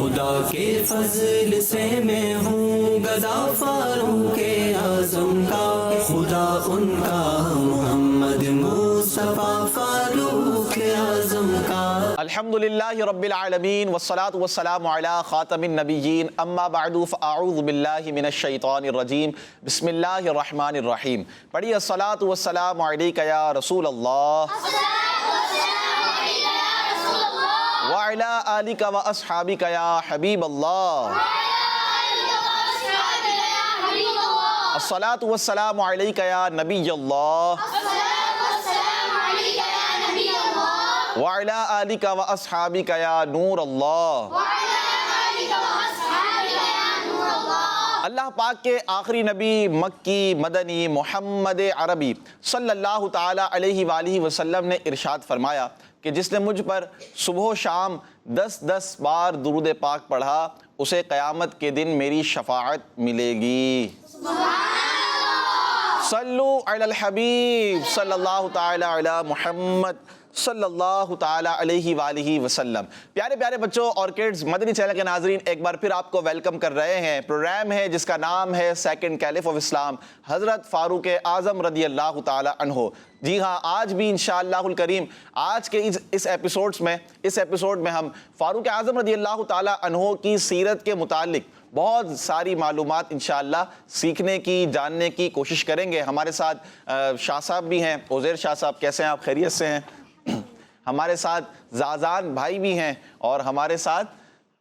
خدا کے فضل سے میں ہوں گدا فاروق اعظم کا، خدا ان کا محمد مصطفیٰ فاروق اعظم کا۔ الحمدللہ رب العالمین والصلاة والسلام علی خاتم النبیین، اما بعد فاعوذ باللہ من الشیطان الرجیم، بسم اللہ الرحمن الرحیم۔ پڑھیے الصلاة والسلام علیک یا رسول اللہ وعلی آلک و اصحابک یا حبیب اللہ۔ الصلاة والسلام علیک یا نبی اللہ وعلی آلک و اصحابک یا نور اللہ۔ اللہ پاک کے آخری نبی مکی مدنی محمد عربی صلی اللہ تعالی علیہ وآلہ وسلم نے ارشاد فرمایا کہ جس نے مجھ پر صبح و شام 10 بار درود پاک پڑھا اسے قیامت کے دن میری شفاعت ملے گی۔ صلو علی الحبیب صلی اللہ تعالی علی محمد صلی اللہ تعالی علیہ وآلہ وسلم۔ پیارے پیارے بچوں اور کڈز، مدنی چینل کے ناظرین ایک بار پھر آپ کو ویلکم کر رہے ہیں۔ پروگرام ہے جس کا نام ہے سیکنڈ کیلف آف اسلام، حضرت فاروق اعظم رضی اللہ تعالی عنہ۔ جی ہاں، آج بھی انشاءاللہ الکریم آج کے اس ایپیسوڈ میں ہم فاروق اعظم رضی اللہ تعالی عنہ کی سیرت کے متعلق بہت ساری معلومات انشاءاللہ سیکھنے کی، جاننے کی کوشش کریں گے۔ ہمارے ساتھ شاہ صاحب بھی ہیں، عزیر شاہ صاحب، کیسے ہیں آپ؟ خیریت سے ہیں؟ ہمارے ساتھ زازان بھائی بھی ہیں اور ہمارے ساتھ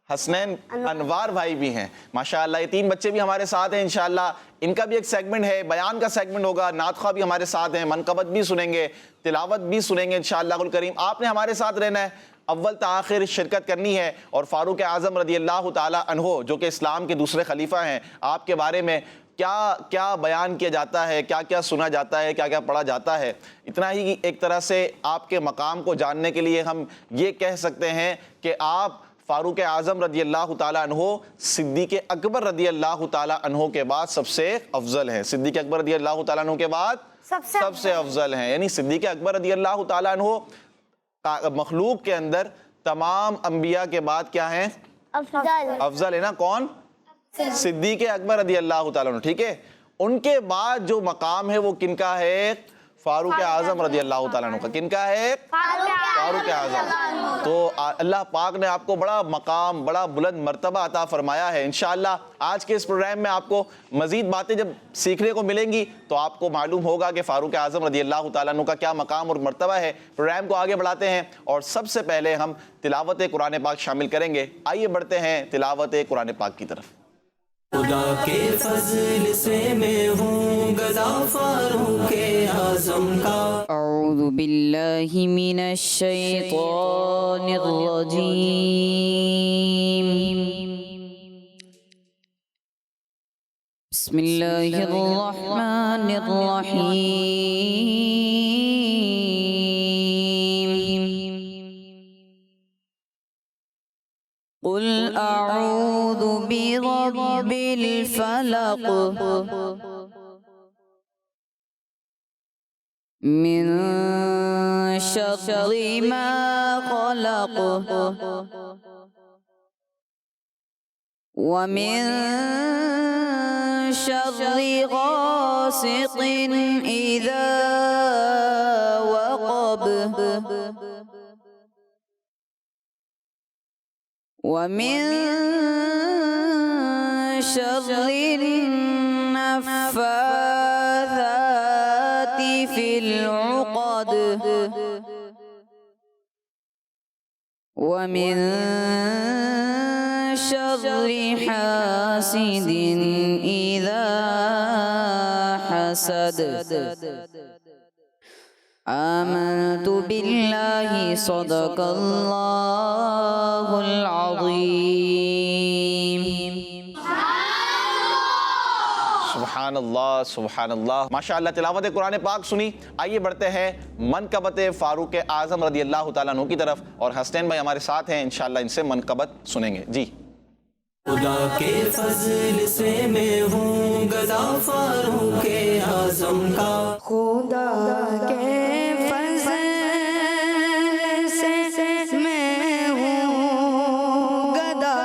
حسنین انوار بھائی بھی ہیں، ماشاءاللہ یہ 3 بچے بھی ہمارے ساتھ ہیں۔ انشاءاللہ ان کا بھی ایک سیگمنٹ ہے، بیان کا سیگمنٹ ہوگا، نعت خواہ بھی ہمارے ساتھ ہیں، منقبت بھی سنیں گے، تلاوت بھی سنیں گے انشاءاللہ الکریم۔ آپ نے ہمارے ساتھ رہنا ہے، اول تا آخر شرکت کرنی ہے، اور فاروق اعظم رضی اللہ تعالی عنہ جو کہ اسلام کے دوسرے خلیفہ ہیں، آپ کے بارے میں کیا کیا بیان کیا جاتا ہے، کیا کیا سنا جاتا ہے، کیا کیا پڑھا جاتا ہے، اتنا ہی ایک طرح سے آپ کے مقام کو جاننے کے لیے ہم یہ کہہ سکتے ہیں کہ آپ فاروق اعظم رضی اللہ تعالیٰ عنہ صدیق اکبر رضی اللہ تعالیٰ عنہ کے بعد سب سے افضل ہیں۔ صدیق اکبر رضی اللہ تعالیٰ عنہ کے بعد سب سے افضل ہیں، یعنی صدیق اکبر رضی اللہ تعالیٰ عنہ مخلوق کے اندر تمام انبیاء کے بعد کیا ہیں؟ افضل ہے نا؟ کون؟ صدیق اکبر رضی اللہ تعالیٰ عنہ، ٹھیک ہے؟ ان کے بعد جو مقام ہے وہ کن کا ہے؟ فاروق اعظم رضی اللہ تعالیٰ عنہ کا۔ کن کا ہے؟ فاروق اعظم۔ تو اللہ پاک نے آپ کو بڑا مقام، بڑا بلند مرتبہ عطا فرمایا ہے۔ انشاءاللہ آج کے اس پروگرام میں آپ کو مزید باتیں جب سیکھنے کو ملیں گی تو آپ کو معلوم ہوگا کہ فاروق اعظم رضی اللہ تعالیٰ عنہ کا کیا مقام اور مرتبہ ہے۔ پروگرام کو آگے بڑھاتے ہیں اور سب سے پہلے ہم تلاوت قرآن پاک شامل کریں گے۔ آئیے بڑھتے ہیں تلاوت قرآن پاک کی طرف۔ خدا کے فضل سے میں ہوں گدا فاروق اعظم کا۔ اعوذ باللہ من الشیطان الرجیم، بسم اللہ الرحمن الرحیم۔ قل اعوذ برب الفلق من شر ما خلق ومن شر غاسق إذا وقب ومن شر النفاثات في العقد ومن شر حاسد إذا حسد۔ آمنت بالله صدق اللہ العظیم۔ سبحان اللہ سبحان اللہ، ماشاءاللہ تلاوت قرآن پاک سنی۔ آئیے بڑھتے ہیں منقبت فاروق اعظم رضی اللہ تعالیٰ عنہ کی طرف، اور حسنین بھائی ہمارے ساتھ ہیں، انشاءاللہ ان سے منقبت سنیں گے۔ جی۔ خدا کے فضل سے میں ہوں گدا فاروق اعظم کا، خدا کے فضل سے میں ہوں گدا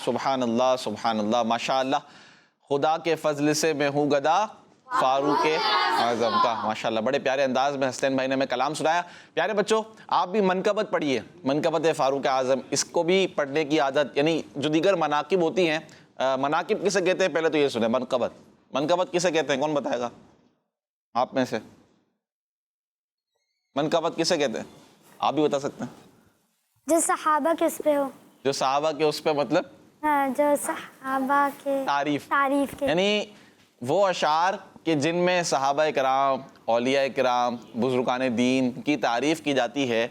سبحان اللہ سبحان اللہ، ماشاء اللہ، خدا کے فضل سے میں ہوں گدا فاروق اعظم کا، ماشاءاللہ بڑے پیارے انداز میں حسین بھائی نے ہمیں کلام سنایا۔ پیارے بچوں، آپ بھی منقبت پڑھیے، منقبت فاروق اعظم، اس کو بھی پڑھنے کی عادت، یعنی جو دیگر مناقب ہوتی ہیں، مناقب کسے کہتے ہیں پہلے تو یہ سنیں، منقبت، منقبت کسے کہتے ہیں، کون بتائے گا آپ میں سے؟ منقبت کسے کہتے ہیں، آپ بھی بتا سکتے ہیں؟ جو صحابہ کے اس پہ ہو، جو صحابہ کے اس پہ مطلب جو صحابہ کے تعریف کے، یعنی وہ اشعار کہ جن میں صحابہ کرام، اولیاء کرام، بزرگان دین کی تعریف کی جاتی ہے،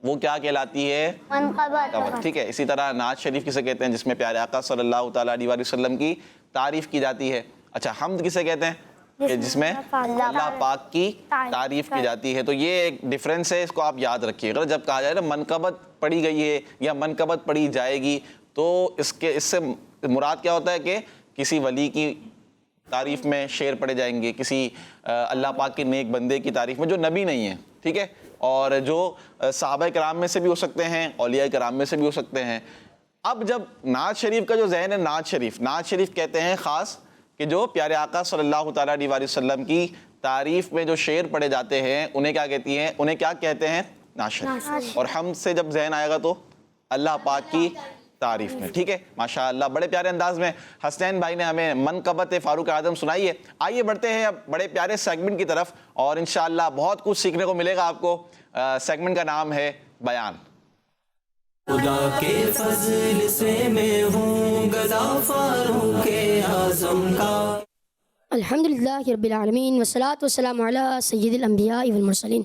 وہ کیا کہلاتی ہے؟ منقبت۔ ٹھیک ہے، اسی طرح نعت شریف کسے کہتے ہیں؟ جس میں پیارے آقا صلی اللہ تعالیٰ علیہ وسلم کی تعریف کی جاتی ہے۔ اچھا، حمد کسے کہتے ہیں؟ کہ جس میں اللہ پاک کی تعریف کی جاتی ہے۔ تو یہ ایک ڈیفرنس ہے، اس کو آپ یاد رکھیے گا۔ جب کہا جائے نا منقبت پڑھی گئی ہے یا منقبت پڑھی جائے گی، تو اس سے مراد کیا ہوتا ہے کہ کسی ولی کی تعریف میں شعر پڑھے جائیں گے، کسی اللہ پاک کے نیک بندے کی تعریف میں جو نبی نہیں ہے، ٹھیک ہے، اور جو صحابہ کرام میں سے بھی ہو سکتے ہیں، اولیاء کرام میں سے بھی ہو سکتے ہیں۔ اب جب نعت شریف کا جو ذہن ہے، نعت شریف کہتے ہیں خاص کہ جو پیارے آقا صلی اللہ تعالیٰ علیہ وسلم کی تعریف میں جو شعر پڑھے جاتے ہیں، انہیں کیا کہتی ہیں؟ انہیں کیا کہتے ہیں؟ نعت شریف۔ اور حمد سے جب ذہن آئے گا تو اللہ پاک کی تعریف میں، ٹھیک ہے، ماشاءاللہ بڑے پیارے انداز میں حسین بھائی نے ہمیں منقبت فاروق اعظم سنائی ہے۔ آئیے بڑھتے ہیں اب بڑے پیارے سیگمنٹ کی طرف، اور انشاءاللہ بہت کچھ سیکھنے کو ملے گا آپ کو۔ سیگمنٹ کا نام ہے بیان۔ خدا کے فضل سے میں ہوں گدا فاروق اعظم کا۔ الحمدللہ رب العالمین والصلاة والسلام علی سید الانبیاء والمرسلین،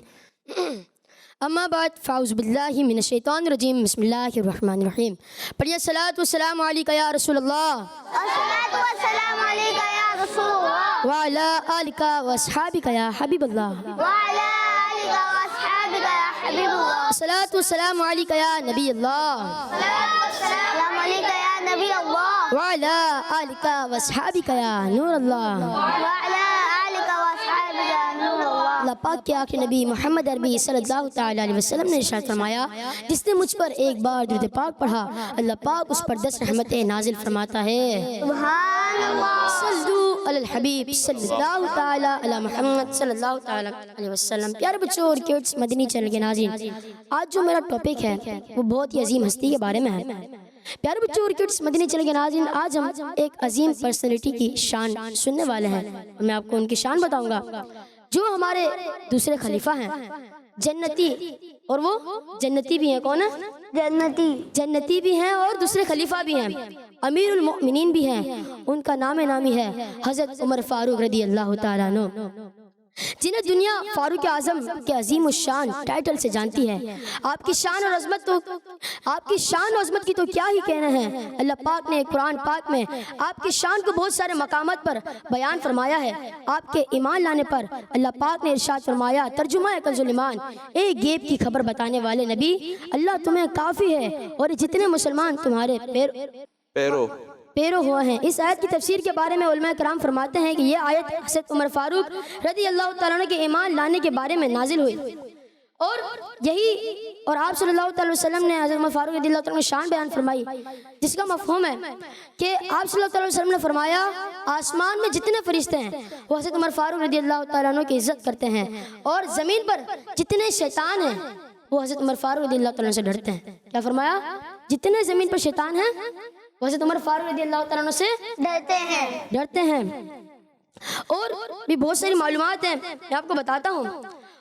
اما بعد فاعوذ باللہ من الشیطان الرجیم، بسم اللہ الرحمن الرحیم۔ پڑھیے الصلاۃ والسلام علیک یا رسول اللہ، الصلاۃ والسلام علیک یا رسول اللہ، وعلی آلک واصحابک یا حبیب اللہ، وعلی آلک واصحابک یا حبیب اللہ، الصلاۃ والسلام علیک یا نبی اللہ، الصلاۃ والسلام علیک یا نبی اللہ، وعلی آلک واصحابک یا نور اللہ۔ وعلی آلک واصحابک یا نور اللہ۔ اللہ پاک کے آخری نبی محمد عربی صلی اللہ تعالیٰ علیہ وسلم نے ارشاد فرمایا، جس نے مجھ پر ایک بار درود پاک پڑھا، اللہ پاک اس پر 10 رحمتیں نازل فرماتا ہے۔ سبحان اللہ۔ صلو علی الحبیب صلی اللہ تعالیٰ علی محمد صلی اللہ تعالیٰ علیہ وسلم۔ پیارے بچوں اور کیڈز، مدنی چینل کے ناظرین، آج جو میرا ٹاپک ہے وہ بہت ہی عظیم ہستی کے بارے میں ہے۔ پیارے بچوں اور کڈس، مدنی چینل کے ناظرین، آج ہم ایک عظیم پرسنالٹی کی شان سننے والے ہیں۔ میں آپ کو ان کی شان بتاؤں گا، جو ہمارے دوسرے خلیفہ ہیں، جنتی، اور وہ جنتی بھی ہیں۔ کون ہے؟ جنتی بھی ہیں اور دوسرے خلیفہ بھی ہیں، امیر المؤمنین بھی ہیں۔ ان کا نام نامی ہے حضرت عمر فاروق رضی اللہ تعالیٰ عنہ، جنہیں دنیا فاروق اعظم کے عظیم الشان ٹائٹل سے جانتی ہے۔ آپ کی شان اور عظمت کی تو کیا ہی کہنا ہے۔ اللہ پاک نے قرآن پاک میں آپ کی شان کو بہت سارے مقامات پر بیان فرمایا ہے۔ آپ کے ایمان لانے پر اللہ پاک نے ارشاد فرمایا، ترجمہ کنز الایمان، ایک غیب کی خبر بتانے والے نبی، اللہ تمہیں کافی ہے اور جتنے مسلمان تمہارے پیرو ہوا ہیں۔ اس آیت کی تفسیر کے بارے میں علماء کرام فرماتے ہیں کہ یہ آیت حضرت عمر فاروق رضی اللہ تعالیٰ عنہ کے ایمان لانے کے بارے میں نازل ہوئی، اور آپ صلی اللہ تعالیٰ وسلم نے حضرت عمر فاروق رضی اللہ تعالیٰ عنہ شان بیان فرمائی، جس کا مفہوم ہے کہ آپ صلی اللہ تعالیٰ وسلم نے فرمایا، آسمان میں جتنے فرشتے ہیں وہ حضرت عمر فاروق رضی اللہ تعالیٰ عنہ کی عزت کرتے ہیں، اور زمین پر جتنے شیطان ہیں وہ حضرت عمر فاروق رضی اللہ تعالیٰ عنہ سے ڈرتے ہیں۔ کیا فرمایا؟ جتنے زمین پر شیطان ہیں وہ حضرت عمر فاروق رضی اللہ تعالیٰ عنہ سے ڈرتے ہیں۔ اور بھی بہت ساری معلومات ہیں، میں آپ کو بتاتا ہوں۔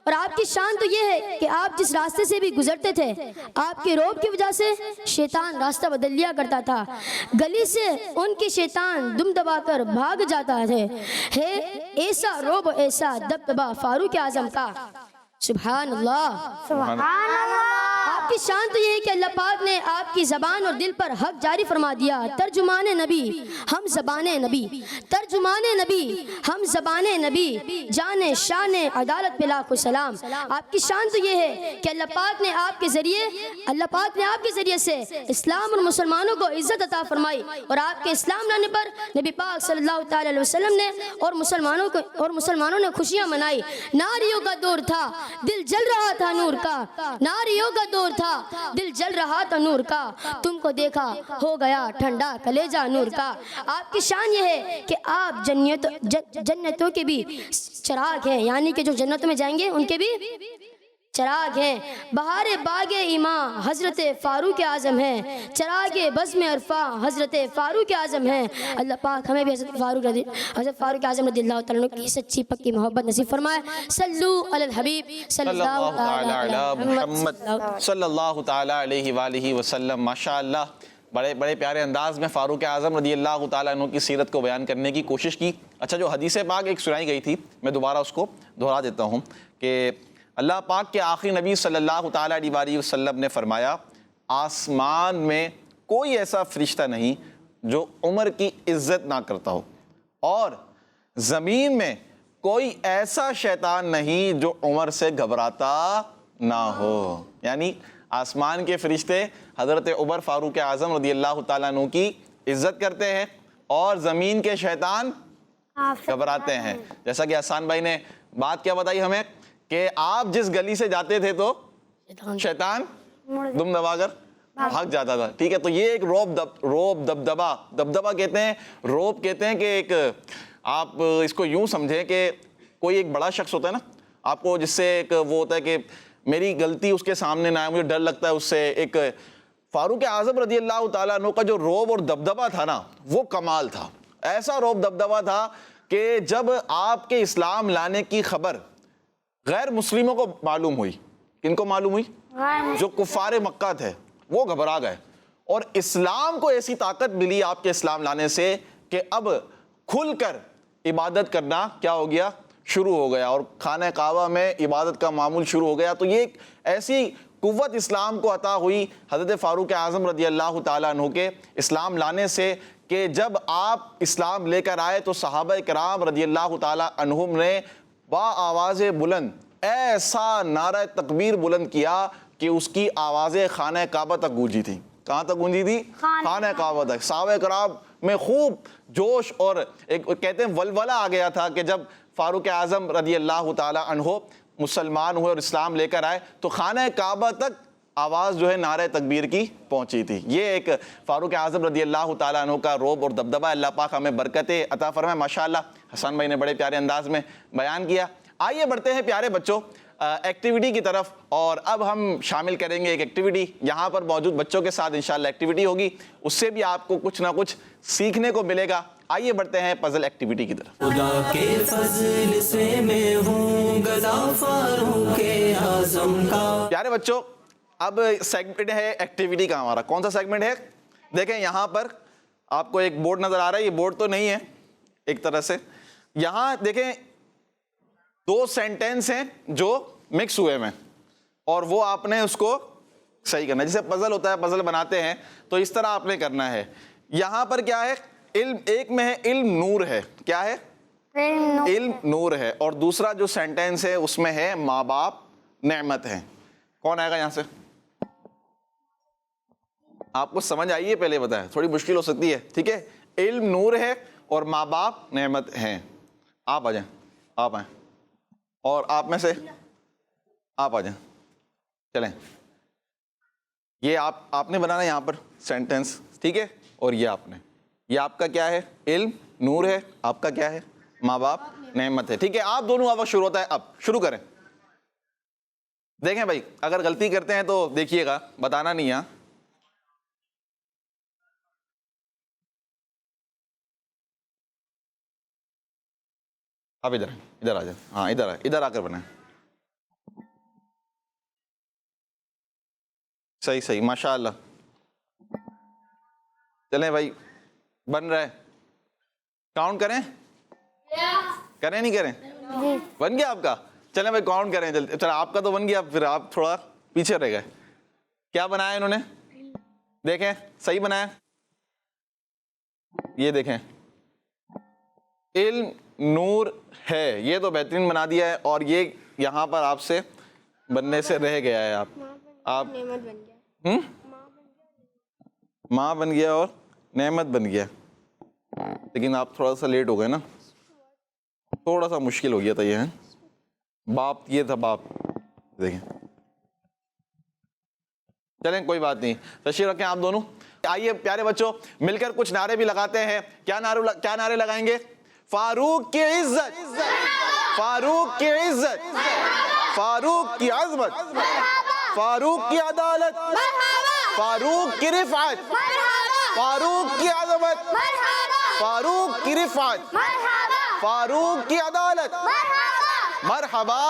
اور آپ کی شان تو یہ ہے کہ آپ جس راستے سے بھی گزرتے تھے، آپ کے روب کی وجہ سے شیطان راستہ بدل لیا کرتا تھا، گلی سے ان کی شیطان دم دبا کر بھاگ جاتا ہے ایسا روب، ایسا دبدبا فاروق اعظم کا۔ سبحان اللہ، سبحان اللہ۔ آپ کی شان تو یہ ہے کہ اللہ پاک نے آپ کی زبان اور دل پر حق جاری فرما دیا۔ ترجمان نبی ہم زبان نبی، ترجمان نبی ہم زبان نبی، جان شان عدالت پہ لاکھوں سلام۔ آپ کی شان تو یہ ہے کہ اللہ پاک نے آپ کے ذریعے سے اسلام اور مسلمانوں کو عزت عطا فرمائی، اور آپ کے اسلام لانے پر نبی پاک صلی اللہ تعالی علیہ وسلم نے اور مسلمانوں نے خوشیاں منائی۔ ناریوں کا دور تھا، دل جل رہا تھا نور کا، ناریوں کا دور تھا دل جل رہا تھا نور کا، تم کو دیکھا ہو گیا ٹھنڈا کلیجہ نور کا۔ آپ کی شان یہ ہے کہ آپ جنتوں کے بھی چراغ ہیں، یعنی کہ جو جنتوں میں جائیں گے ان کے بھی چراغ ہیں۔ بہار باغ ایمان حضرت فاروق اعظم ہیں، چراغ بزم عرفہ حضرت فاروق اعظم ہیں۔ اللہ پاک ہمیں بھی حضرت فاروق اعظم رضی اللہ تعالیٰ عنہ کی سچی پکی محبت نصیب فرمائے۔ صلو علی الحبیب صلی اللہ تعالی علی محمد صلی اللہ تعالیٰ علیہ وآلہ وسلم۔ ماشاءاللہ بڑے پیارے انداز میں فاروق اعظم رضی اللہ تعالیٰ عنہ کی سیرت کو بیان کرنے کی کوشش کی۔ اچھا، جو حدیث پاک ایک سنائی گئی تھی میں دوبارہ اس کو دہرا دیتا ہوں کہ اللہ پاک کے آخری نبی صلی اللہ تعالیٰ علیہ وآلہ وسلم نے فرمایا آسمان میں کوئی ایسا فرشتہ نہیں جو عمر کی عزت نہ کرتا ہو، اور زمین میں کوئی ایسا شیطان نہیں جو عمر سے گھبراتا نہ ہو۔ یعنی آسمان کے فرشتے حضرت عمر فاروق اعظم رضی اللہ تعالیٰ عنہ کی عزت کرتے ہیں، اور زمین کے شیطان گھبراتے ہیں۔ جیسا کہ حسان بھائی نے بات کیا بتائی ہمیں کہ آپ جس گلی سے جاتے تھے تو شیطان دم دبا کر بھاگ جاتا تھا، ٹھیک ہے۔ تو یہ ایک روب دبدبا کہتے ہیں، روب کہتے ہیں کہ ایک آپ اس کو یوں سمجھیں کہ کوئی ایک بڑا شخص ہوتا ہے نا آپ کو، جس سے ایک وہ ہوتا ہے کہ میری غلطی اس کے سامنے نہ آئے، مجھے ڈر لگتا ہے اس سے۔ ایک فاروق اعظم رضی اللہ تعالیٰ عنہ کا جو روب اور دبدبا تھا نا وہ کمال تھا۔ ایسا روب دبدبا تھا کہ جب آپ کے اسلام لانے کی خبر غیر مسلموں کو معلوم ہوئی، کن کو معلوم ہوئی؟ جو کفار مکہ تھے، وہ گھبرا گئے، اور اسلام کو ایسی طاقت ملی آپ کے اسلام لانے سے کہ اب کھل کر عبادت کرنا کیا ہو گیا؟ شروع ہو گیا، اور خانہ کعبہ میں عبادت کا معمول شروع ہو گیا۔ تو یہ ایک ایسی قوت اسلام کو عطا ہوئی حضرت فاروق اعظم رضی اللہ تعالیٰ عنہ کے اسلام لانے سے کہ جب آپ اسلام لے کر آئے تو صحابہ کرام رضی اللہ تعالیٰ عنہم نے با آواز بلند ایسا نعرہ تکبیر بلند کیا کہ اس کی آوازیں خانہ کعبہ تک گونجی تھی۔ کہاں تک گونجی تھی؟ خانہ کعبہ تک۔ صحابہ کرام میں خوب جوش اور ایک کہتے ہیں ولولہ آ گیا تھا کہ جب فاروق اعظم رضی اللہ تعالی عنہ مسلمان ہوئے اور اسلام لے کر آئے تو خانہ کعبہ تک آواز جو ہے نعرہ تکبیر کی پہنچی تھی۔ یہ ایک فاروق اعظم رضی اللہ تعالیٰ عنہ کا روب اور دبدبہ، اللہ پاک ہمیں برکتیں عطا فرمائے۔ ماشاءاللہ حسن بھائی نے بڑے پیارے انداز میں بیان کیا۔ آئیے بڑھتے ہیں پیارے بچوں ایکٹیویٹی کی طرف، اور اب ہم شامل کریں گے ایک ایکٹیویٹی۔ یہاں پر موجود بچوں کے ساتھ انشاءاللہ ایکٹیویٹی ہوگی، اس سے بھی آپ کو کچھ نہ کچھ سیکھنے کو ملے گا۔ آئیے بڑھتے ہیں پزل ایکٹیویٹی کی طرف۔ خدا کے فضل سے میں ہوں گدا فاروق اعظم کا۔ پیارے بچوں اب سیگمنٹ ہے ایکٹیویٹی کا ہمارا۔ کون سا سیگمنٹ ہے؟ دیکھیں یہاں پر آپ کو ایک بورڈ نظر آ رہا ہے، یہ بورڈ تو نہیں ہے ایک طرح سے، یہاں دیکھیں دو سینٹینس ہیں جو مکس ہوئے میں، اور وہ آپ نے اس کو صحیح کرنا ہے۔ جیسے پزل ہوتا ہے، پزل بناتے ہیں تو اس طرح آپ نے کرنا ہے۔ یہاں پر کیا ہے؟ علم، ایک میں ہے علم نور ہے، کیا ہے؟ علم نور ہے، اور دوسرا جو سینٹینس ہے اس میں ہے ماں باپ نعمت ہے۔ کون آئے گا یہاں سے؟ آپ کو سمجھ آئیے پہلے بتائیں، تھوڑی مشکل ہو سکتی ہے، ٹھیک ہے؟ علم نور ہے اور ماں باپ نعمت ہیں۔ آپ آ جائیں، آپ آئیں، اور آپ میں سے آپ آ جائیں، چلیں۔ یہ آپ نے بنانا یہاں پر سینٹینس، ٹھیک ہے؟ اور یہ آپ نے، یہ آپ کا کیا ہے؟ علم نور ہے، آپ کا کیا ہے؟ ماں باپ نعمت ہے، ٹھیک ہے؟ آپ دونوں آپ شروع ہوتا ہے، اب شروع کریں۔ دیکھیں بھائی اگر غلطی کرتے ہیں تو دیکھیے گا، بتانا نہیں ہے۔ آپ ادھر آ جائیں، ہاں ادھر آ کر بنائیں۔ صحیح ماشاءاللہ، چلیں بھائی بن رہا ہے، کاؤنٹ کریں نہیں کریں؟ بن گیا آپ کا؟ چلیں بھائی کاؤنٹ کریں جلدی۔ چلیں آپ کا تو بن گیا، پھر آپ تھوڑا پیچھے رہ گئے۔ کیا بنایا انہوں نے؟ دیکھیں صحیح بنایا، یہ دیکھیں علم نور ہے، یہ تو بہترین بنا دیا ہے، اور یہ یہاں پر آپ سے بننے سے رہ گیا ہے۔ آپ ماں بن گیا اور نعمت بن گیا، لیکن آپ تھوڑا سا لیٹ ہو گئے نا، تھوڑا سا مشکل ہو گیا تھا یہ ہے۔ باپ، یہ تھا باپ، دیکھیں چلیں کوئی بات نہیں، تشریف رکھیں آپ دونوں. آئیے پیارے بچوں مل کر کچھ نعرے بھی لگاتے ہیں. کیا نعرے لگائیں گے؟ فاروق کی عزت، فاروق کی عزت، فاروق کی عظمت، فاروق کی عدالت، فاروق کی رفعت، فاروق کی عظمت، فاروق کی رفعت، فاروق کی عدالت. مرحبا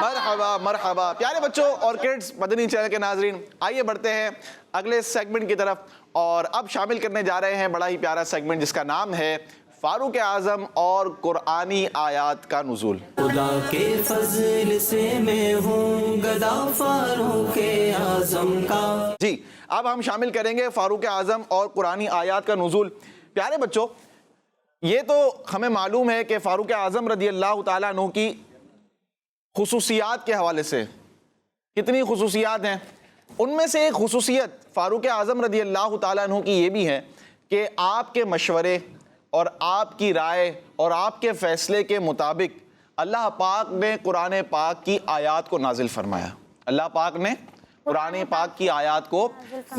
مرحبا مرحبا. پیارے بچوں اور کڈز مدنی چینل کے ناظرین، آئیے بڑھتے ہیں اگلے سیگمنٹ کی طرف، اور اب شامل کرنے جا رہے ہیں بڑا ہی پیارا سیگمنٹ جس کا نام ہے فاروق اعظم اور قرآنی آیات کا نزول. خدا کے فضل سے میں ہوں گدا فاروق اعظم کا. جی اب ہم شامل کریں گے فاروق اعظم اور قرآنی آیات کا نزول. پیارے بچوں یہ تو ہمیں معلوم ہے کہ فاروق اعظم رضی اللہ تعالیٰ عنہ کی خصوصیات کے حوالے سے کتنی خصوصیات ہیں. ان میں سے ایک خصوصیت فاروق اعظم رضی اللہ تعالیٰ عنہ کی یہ بھی ہے کہ آپ کے مشورے اور آپ کی رائے اور آپ کے فیصلے کے مطابق اللہ پاک نے قرآن پاک کی آیات کو نازل فرمایا. اللہ پاک نے قرآن پاک کی آیات کو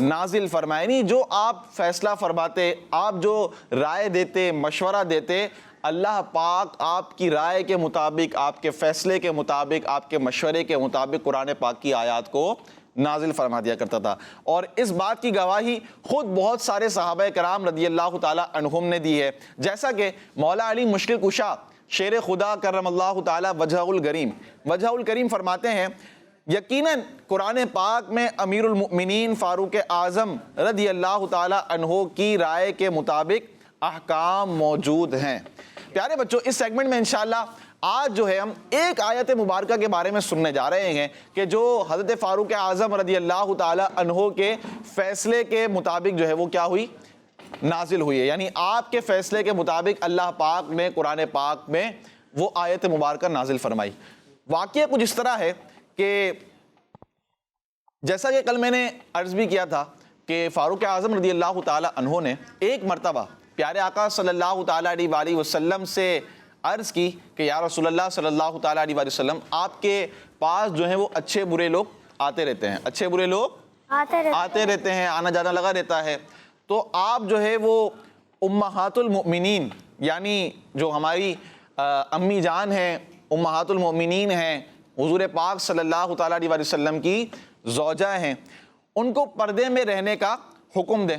نازل فرمایا. یعنی جو آپ فیصلہ فرماتے، آپ جو رائے دیتے، مشورہ دیتے، اللہ پاک آپ کی رائے کے مطابق، آپ کے فیصلے کے مطابق، آپ کے مشورے کے مطابق قرآن پاک کی آیات کو نازل فرما دیا کرتا تھا. اور اس بات کی گواہی خود بہت سارے صحابہ کرام رضی اللہ تعالیٰ عنہم نے دی ہے. جیسا کہ مولا علی مشکل کشا شیر خدا کرم اللہ تعالیٰ وجہ الکریم فرماتے ہیں یقیناً قرآن پاک میں امیر المؤمنین فاروق اعظم رضی اللہ تعالیٰ عنہ کی رائے کے مطابق احکام موجود ہیں. پیارے بچوں اس سیگمنٹ میں انشاءاللہ آج جو ہے ہم ایک آیت مبارکہ کے بارے میں سننے جا رہے ہیں کہ جو حضرت فاروق اعظم رضی اللہ تعالیٰ عنہ کے فیصلے کے مطابق جو ہے وہ کیا ہوئی؟ نازل ہوئی ہے. یعنی آپ کے فیصلے کے مطابق اللہ پاک نے قرآن پاک میں وہ آیت مبارکہ نازل فرمائی. واقعہ کچھ اس طرح ہے کہ جیسا کہ کل میں نے عرض بھی کیا تھا کہ فاروق اعظم رضی اللہ تعالیٰ عنہ نے ایک مرتبہ پیارے آقا صلی اللہ تعالیٰ علیہ وآلہ وسلم سے عرض کی کہ یا رسول اللہ صلی اللہ تعالیٰ علیہ وآلہ وسلم آپ کے پاس جو ہیں وہ اچھے برے لوگ آتے رہتے ہیں، اچھے برے لوگ آتے رہتے ہیں، آنا جانا لگا رہتا ہے، تو آپ جو ہے وہ امہات المؤمنین یعنی جو ہماری امی جان ہیں، امہات المؤمنین ہیں، حضور پاک صلی اللہ تعالیٰ علیہ وسلم کی زوجہ ہیں، ان کو پردے میں رہنے کا حکم دیں.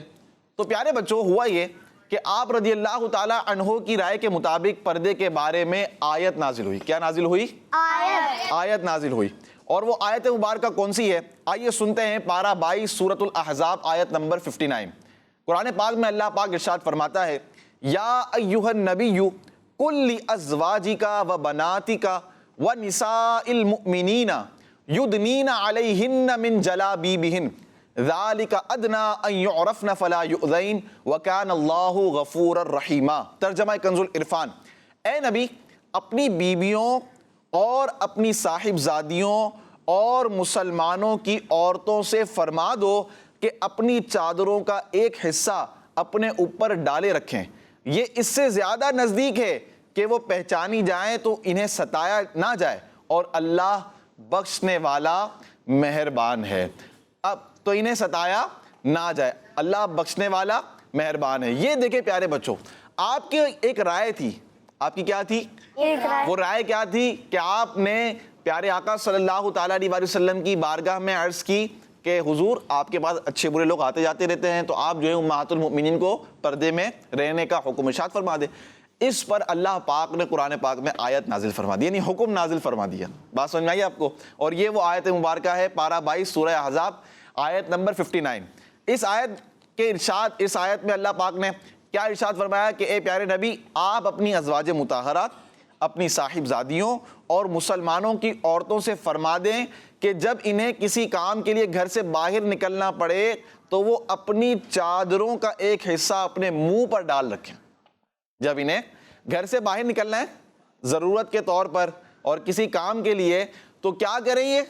تو پیارے بچوں ہوا یہ کہ آپ رضی اللہ تعالیٰ عنہ کی رائے کے مطابق پردے کے بارے میں آیت نازل ہوئی. کیا نازل ہوئی؟ آیت نازل ہوئی. اور وہ آیت مبارکہ کون سی ہے؟ آئیے سنتے ہیں پارہ 22 سورۃ الاحزاب آیت نمبر 59. قرآن پاک میں اللہ پاک ارشاد فرماتا ہے یا ایھا النبی قل لازواجک و بناتک ونساء المؤمنین یدنین علیہن من جلابیبہن ذالک ادنی ان یعرفن فلا یؤذین وکان اللہ غفورا رحیما. ترجمہ کنز العرفان. اے نبی اپنی بیویوں اور اپنی صاحبزادیوں اور مسلمانوں کی عورتوں سے فرما دو کہ اپنی چادروں کا ایک حصہ اپنے اوپر ڈالے رکھیں، یہ اس سے زیادہ نزدیک ہے کہ وہ پہچانی جائیں تو انہیں ستایا نہ جائے، اور اللہ بخشنے والا مہربان ہے. اب تو انہیں ستایا نہ جائے، اللہ بخشنے والا مہربان ہے. یہ دیکھیں پیارے بچوں آپ کی ایک رائے تھی. آپ کی کیا تھی؟ وہ رائے کیا تھی کہ آپ نے پیارے آقا صلی اللہ تعالیٰ علیہ وسلم کی بارگاہ میں عرض کی کہ حضور آپ کے پاس اچھے برے لوگ آتے جاتے رہتے ہیں، تو آپ جو ہے امہات المؤمنین کو پردے میں رہنے کا حکم ارشاد فرما دیں. اس پر اللہ پاک نے قرآن پاک میں آیت نازل فرما دی، یعنی حکم نازل فرما دیا. بات سمجھ میں آئی آپ کو؟ اور یہ وہ آیت مبارکہ ہے پارہ 22 سورہ احزاب آیت نمبر 59. اس آیت کے ارشاد، اس آیت میں اللہ پاک نے کیا ارشاد فرمایا کہ اے پیارے نبی آپ اپنی ازواج مطہرات، اپنی صاحبزادیوں اور مسلمانوں کی عورتوں سے فرما دیں کہ جب انہیں کسی کام کے لیے گھر سے باہر نکلنا پڑے تو وہ اپنی چادروں کا ایک حصہ اپنے منہ پر ڈال رکھیں. جب انہیں گھر سے باہر نکلنا ہے ضرورت کے طور پر اور کسی کام کے لیے تو کیا کریں؟ یہ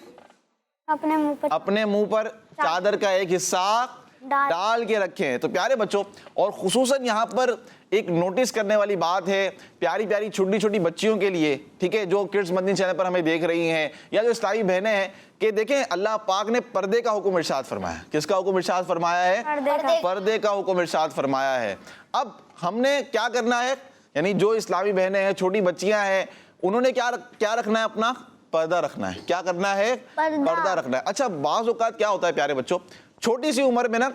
اپنے منہ پر چادر کا ایک حصہ ڈال کے رکھے ہیں۔ تو پیارے بچوں، اور خصوصاً یہاں پر ایک نوٹس کرنے والی بات ہے پیاری پیاری چھوٹی چھوٹی بچیوں کے لیے، ٹھیک ہے، جو کڈز مدنی چینل پر ہمیں دیکھ رہی ہیں یا جو اسلامی بہنیں ہیں، کہ دیکھیں اللہ پاک نے پردے کا حکم ارشاد فرمایا ہے۔ کس کا حکم ارشاد فرمایا ہے؟ پردے کا حکم ارشاد فرمایا ہے۔ اب ہم نے کیا کرنا ہے، یعنی جو اسلامی بہنیں ہیں، چھوٹی بچیاں ہیں، انہوں نے کیا رکھنا ہے؟ اپنا پردہ رکھنا ہے۔ کیا کرنا ہے؟ پردہ رکھنا ہے۔ اچھا، بعض اوقات کیا ہوتا ہے پیارے بچوں، چھوٹی سی عمر میں نا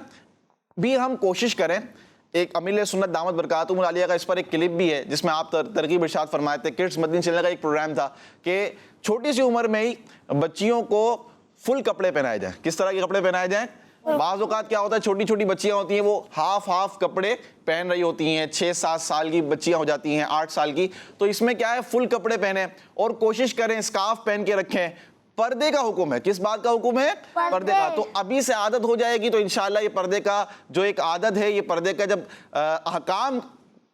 بھی ہم کوشش کریں، ایک امیل سنت دامت برکاتہم العالیہ کا اس پر ایک کلپ بھی ہے جس میں آپ ترغیب ارشاد فرمائے تھے، کڈز مدنی چینل کا ایک پروگرام تھا کہ چھوٹی سی عمر میں ہی بچیوں کو فل کپڑے پہنائے جائیں۔ کس طرح کے کپڑے پہنائے جائیں؟ بعض اوقات کیا ہوتا ہے، چھوٹی چھوٹی بچیاں ہوتی ہیں، وہ ہاف کپڑے پہن رہی ہوتی ہیں، 6-7 سال کی بچیاں ہو جاتی ہیں، 8 سال کی، تو اس میں کیا ہے، فل کپڑے پہنیں اور کوشش کریں اسکارف پہن کے رکھیں۔ پردے کا حکم ہے۔ کس بات کا حکم ہے؟ پردے کا۔ تو ابھی سے عادت ہو جائے گی تو انشاءاللہ یہ پردے کا جو ایک عادت ہے، یہ پردے کا جب احکام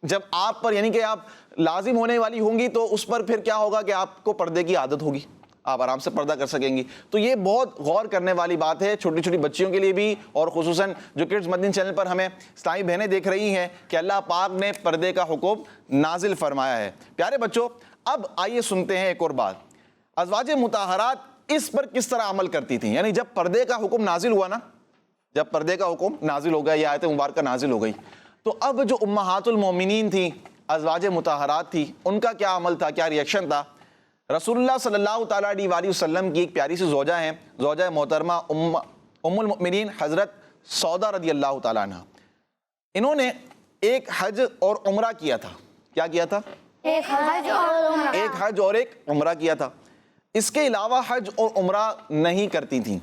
جب آپ پر یعنی کہ آپ لازم ہونے والی ہوں گی تو اس پر پھر کیا ہوگا کہ آپ کو پردے کی عادت ہوگی، آپ آرام سے پردہ کر سکیں گی۔ تو یہ بہت غور کرنے والی بات ہے چھوٹی چھوٹی بچیوں کے لیے بھی، اور خصوصاً جو کڈز مدنی چینل پر ہمیں اسلامی بہنیں دیکھ رہی ہیں کہ اللہ پاک نے پردے کا حکم نازل فرمایا ہے۔ پیارے بچوں، اب آئیے سنتے ہیں ایک اور بات، ازواج مطہرات اس پر کس طرح عمل کرتی تھیں۔ یعنی جب پردے کا حکم نازل ہوا نا، جب پردے کا حکم نازل ہو گیا، یہ آیت مبارکہ نازل ہو گئی، تو اب جو امہات المومنین تھیں، ازواج مطہرات تھی، ان کا کیا عمل تھا، کیا ریئیکشن تھا؟ رسول اللہ صلی اللہ تعالیٰ علیہ وآلہ وسلم کی ایک پیاری سی زوجہ ہیں، زوجہ محترمہ ام المؤمنین حضرت سودا رضی اللہ تعالیٰ عنہ، انہوں نے ایک حج اور عمرہ کیا تھا۔ کیا کیا تھا؟ ایک حج اور ایک عمرہ کیا تھا۔ اس کے علاوہ حج اور عمرہ نہیں کرتی تھیں،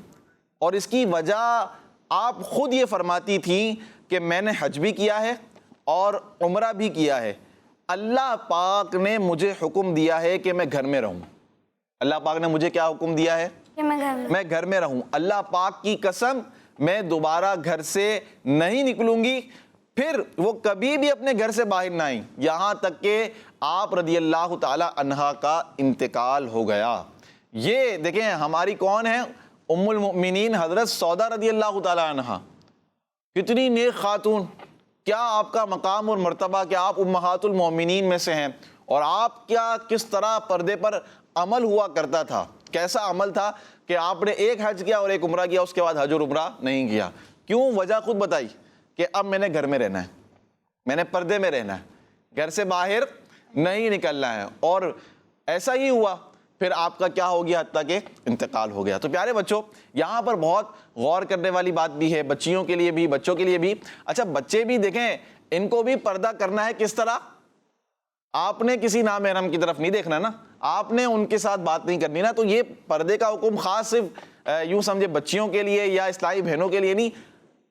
اور اس کی وجہ آپ خود یہ فرماتی تھیں کہ میں نے حج بھی کیا ہے اور عمرہ بھی کیا ہے، اللہ پاک نے مجھے حکم دیا ہے کہ میں گھر میں رہوں۔ اللہ پاک نے مجھے کیا حکم دیا ہے؟ کہ میں گھر میں رہوں۔ اللہ پاک کی قسم، میں دوبارہ گھر سے نہیں نکلوں گی۔ پھر وہ کبھی بھی اپنے گھر سے باہر نہ آئیں یہاں تک کہ آپ رضی اللہ تعالی عنہا کا انتقال ہو گیا۔ یہ دیکھیں ہماری کون ہے؟ ام المؤمنین حضرت سودا رضی اللہ تعالی عنہا، کتنی نیک خاتون، کیا آپ کا مقام اور مرتبہ، کیا آپ امہات المومنین میں سے ہیں، اور آپ کیا کس طرح پردے پر عمل ہوا کرتا تھا، کیسا عمل تھا کہ آپ نے ایک حج کیا اور ایک عمرہ کیا، اس کے بعد حج اور عمرہ نہیں کیا۔ کیوں؟ وجہ خود بتائی کہ اب میں نے گھر میں رہنا ہے، میں نے پردے میں رہنا ہے، گھر سے باہر نہیں نکلنا ہے، اور ایسا ہی ہوا۔ پھر آپ کا کیا ہو گیا؟ حتیٰ کہ انتقال ہو گیا۔ تو پیارے بچوں، یہاں پر بہت غور کرنے والی بات بھی ہے، بچیوں کے لیے بھی، بچوں کے لیے بھی۔ اچھا، بچے بھی دیکھیں، ان کو بھی پردہ کرنا ہے۔ کس طرح؟ آپ نے کسی نامحرم کی طرف نہیں دیکھنا نا، آپ نے ان کے ساتھ بات نہیں کرنی نا۔ تو یہ پردے کا حکم خاص صرف یوں سمجھے بچیوں کے لیے یا اسلامی بہنوں کے لیے نہیں،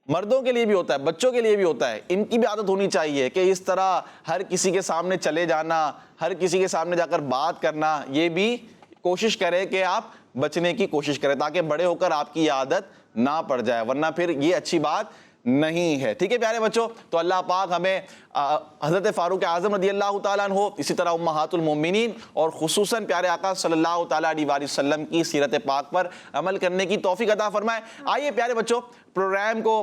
مردوں کے لیے بھی ہوتا ہے، بچوں کے لیے بھی ہوتا ہے۔ ان کی بھی عادت ہونی چاہیے کہ اس طرح ہر کسی کے سامنے چلے جانا، ہر کسی کے سامنے جا کر بات کرنا، یہ بھی کوشش کریں کہ آپ بچنے کی کوشش کریں تاکہ بڑے ہو کر آپ کی یہ عادت نہ پڑ جائے، ورنہ پھر یہ اچھی بات نہیں ہے۔ ٹھیک ہے پیارے بچوں، تو اللہ پاک ہمیں حضرت فاروق اعظم رضی اللہ تعالیٰ عنہ، اسی طرح امہات المومنین، اور خصوصاً پیارے آقا صلی اللہ تعالیٰ علیہ وآلہ وسلم کی سیرت پاک پر عمل کرنے کی توفیق عطا فرمائے۔ آئیے پیارے بچوں، پروگرام کو